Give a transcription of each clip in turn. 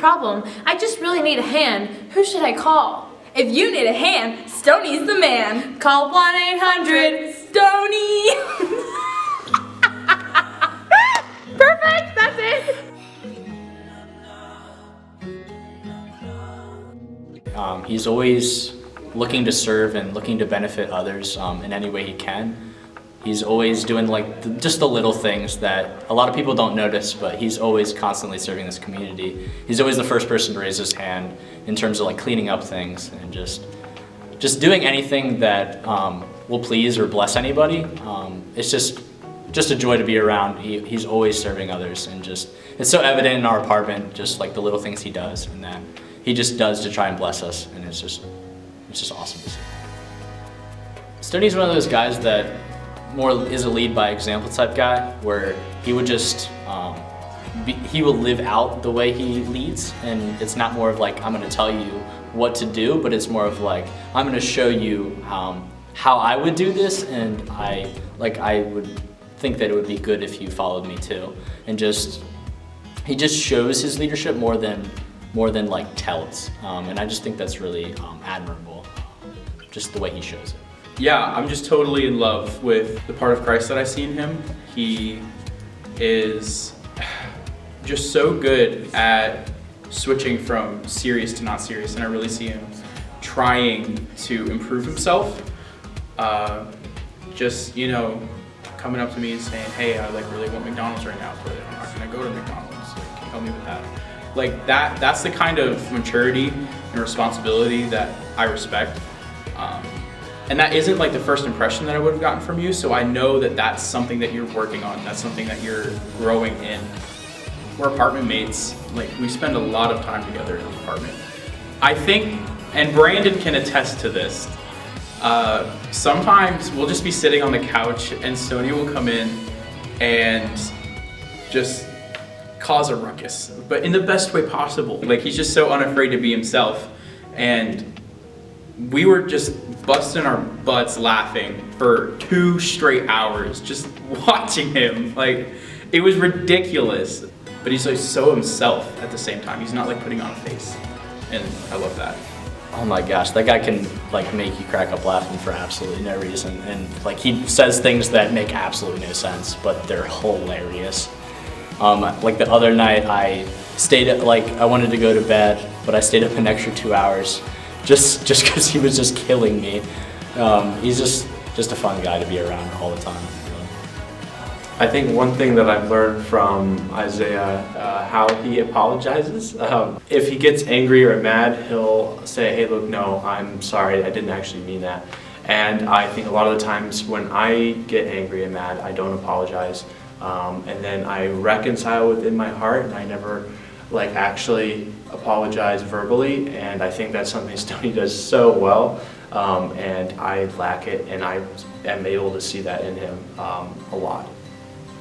problem. I just really need a hand. Who should I call? If you need a hand, Stoney's the man. Call 1-800-STONY. Perfect, that's it. He's always looking to serve and looking to benefit others in any way he can. He's always doing like just the little things that a lot of people don't notice, but he's always constantly serving this community. He's always the first person to raise his hand in terms of like cleaning up things and just doing anything that will please or bless anybody. It's just a joy to be around. He's always serving others, and it's so evident in our apartment, just like the little things he does and that he just does to try and bless us, and it's just awesome to see. Stoney's one of those guys that more is a lead by example type guy, where he would just he will live out the way he leads, and it's not more of like I'm going to tell you what to do, but it's more of like I'm going to show you how I would do this, and I would think that it would be good if you followed me too. And he just shows his leadership more than like tells, and I just think that's really admirable, just the way he shows it. Yeah, I'm just totally in love with the part of Christ that I see in him. He is just so good at switching from serious to not serious, and I really see him trying to improve himself. Just, you know, coming up to me and saying, hey, I like really want McDonald's right now, but I'm not gonna go to McDonald's. Like, can you help me with that? Like that's the kind of maturity and responsibility that I respect. And that isn't like the first impression that I would have gotten from you, so I know that that's something that you're working on, that's something that you're growing in. We're apartment mates, like we spend a lot of time together in the apartment. I think, and Brandon can attest to this, sometimes we'll just be sitting on the couch and Stoney will come in and just cause a ruckus, but in the best way possible. Like he's just so unafraid to be himself, and we were just busting our butts laughing for 2 straight hours just watching him. Like it was ridiculous, but he's like so himself at the same time. He's not like putting on a face, and I love that. Oh my gosh, that guy can like make you crack up laughing for absolutely no reason, and like he says things that make absolutely no sense, but they're hilarious. Like the other night I stayed up, like I wanted to go to bed, but I stayed up an extra 2 hours just because he was just killing me. He's just a fun guy to be around all the time. I think one thing that I've learned from Isaiah, how he apologizes. If he gets angry or mad, he'll say, hey look, no, I'm sorry, I didn't actually mean that. And I think a lot of the times when I get angry and mad, I don't apologize. And then I reconcile within my heart, and I never like actually apologize verbally, and I think that's something Stoney does so well, and I lack it, and I am able to see that in him a lot.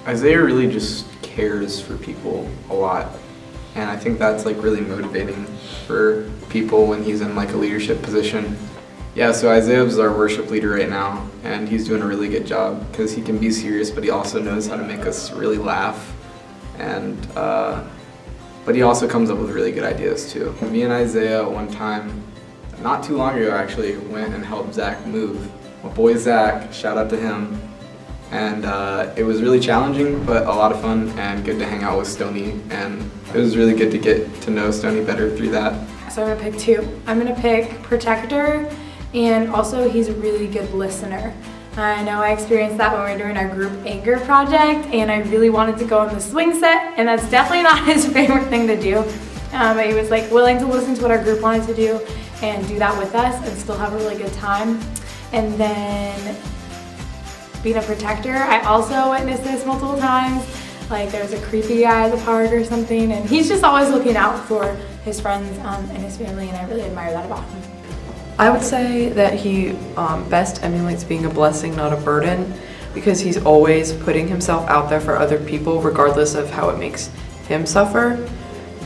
Isaiah really just cares for people a lot, and I think that's like really motivating for people when he's in like a leadership position. Yeah, so Isaiah is our worship leader right now, and he's doing a really good job because he can be serious, but he also knows how to make us really laugh, and but he also comes up with really good ideas too. Me and Isaiah one time, not too long ago actually, went and helped Zach move. My boy Zach, shout out to him. And it was really challenging, but a lot of fun and good to hang out with Stoney. And it was really good to get to know Stoney better through that. So I'm gonna pick 2. I'm gonna pick Protector, and also he's a really good listener. I know I experienced that when we were doing our group anger project, and I really wanted to go on the swing set, and that's definitely not his favorite thing to do. But he was like willing to listen to what our group wanted to do and do that with us and still have a really good time. And then being a protector, I also witnessed this multiple times. Like there's a creepy guy at the park or something, and he's just always looking out for his friends and his family, and I really admire that about him. I would say that he best emulates being a blessing, not a burden, because he's always putting himself out there for other people, regardless of how it makes him suffer.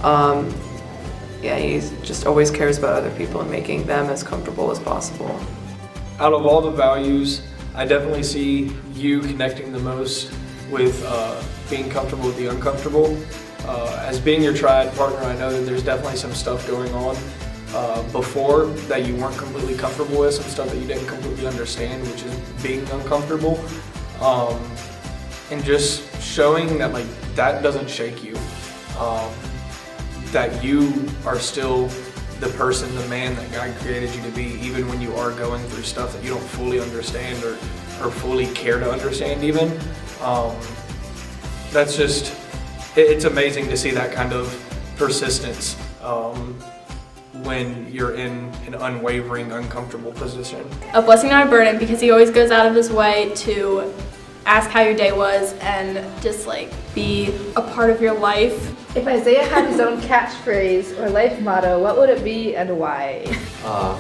Yeah, he just always cares about other people and making them as comfortable as possible. Out of all the values, I definitely see you connecting the most with being comfortable with the uncomfortable. As being your triad partner, I know that there's definitely some stuff going on before that you weren't completely comfortable with, some stuff that you didn't completely understand, which is being uncomfortable. And just showing that like that doesn't shake you, that you are still the person, the man that God created you to be, even when you are going through stuff that you don't fully understand or fully care to understand even. That's just, it's amazing to see that kind of persistence when you're in an unwavering, uncomfortable position. A blessing, not a burden, because he always goes out of his way to ask how your day was and just like be a part of your life. If Isaiah had his own catchphrase or life motto, what would it be and why?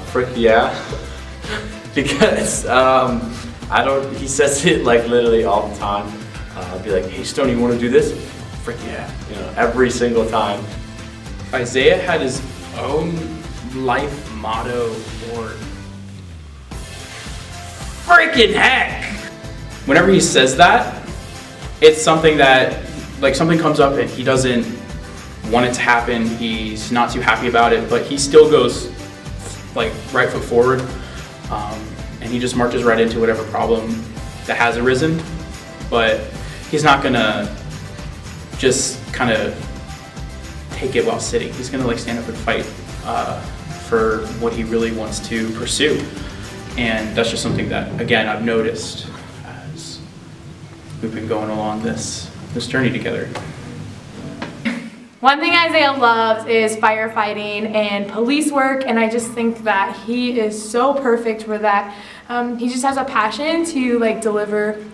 Frick yeah. Because he says it like literally all the time. I'd be like, hey Stone, you want to do this? Frick yeah. You know, every single time. Isaiah had his own life motto or freaking heck. Whenever he says that, it's something that, like something comes up and he doesn't want it to happen, he's not too happy about it, but he still goes like right foot forward, and he just marches right into whatever problem that has arisen, but he's not gonna just kind of take it while sitting. He's gonna like stand up and fight for what he really wants to pursue, and that's just something that, again, I've noticed as we've been going along this journey together. One thing Isaiah loves is firefighting and police work, and I just think that he is so perfect for that. He just has a passion to like deliver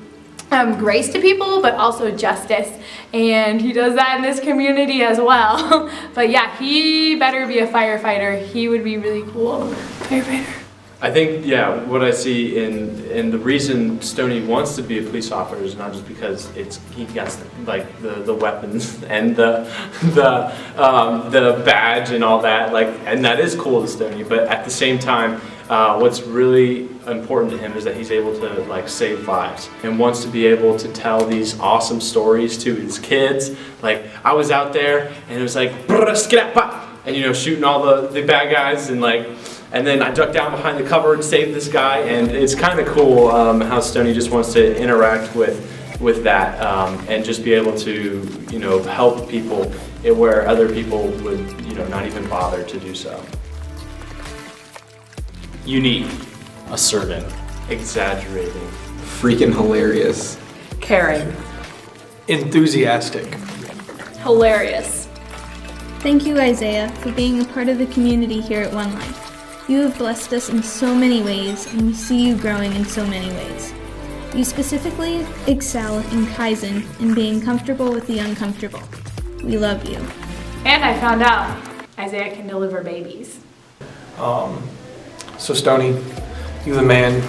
grace to people, but also justice, and he does that in this community as well. But yeah, he better be a firefighter. He would be really cool. Firefighter. I think, yeah, what I see in the reason Stoney wants to be a police officer is not just because he gets like the weapons and the badge and all that, like, and that is cool to Stoney, but at the same time, what's really important to him is that he's able to like save lives and wants to be able to tell these awesome stories to his kids. Like, I was out there and it was like, and you know, shooting all the bad guys, and like, and then I ducked down behind the cover and saved this guy, and it's kind of cool how Stoney just wants to interact with that and just be able to, you know, help people where other people would, you know, not even bother to do so. Unique. A servant. Exaggerating. Freaking hilarious. Caring. Enthusiastic. Hilarious. Thank you, Isaiah, for being a part of the community here at One Life. You have blessed us in so many ways, and we see you growing in so many ways. You specifically excel in Kaizen and being comfortable with the uncomfortable. We love you. And I found out Isaiah can deliver babies. So Stoney, you're the man.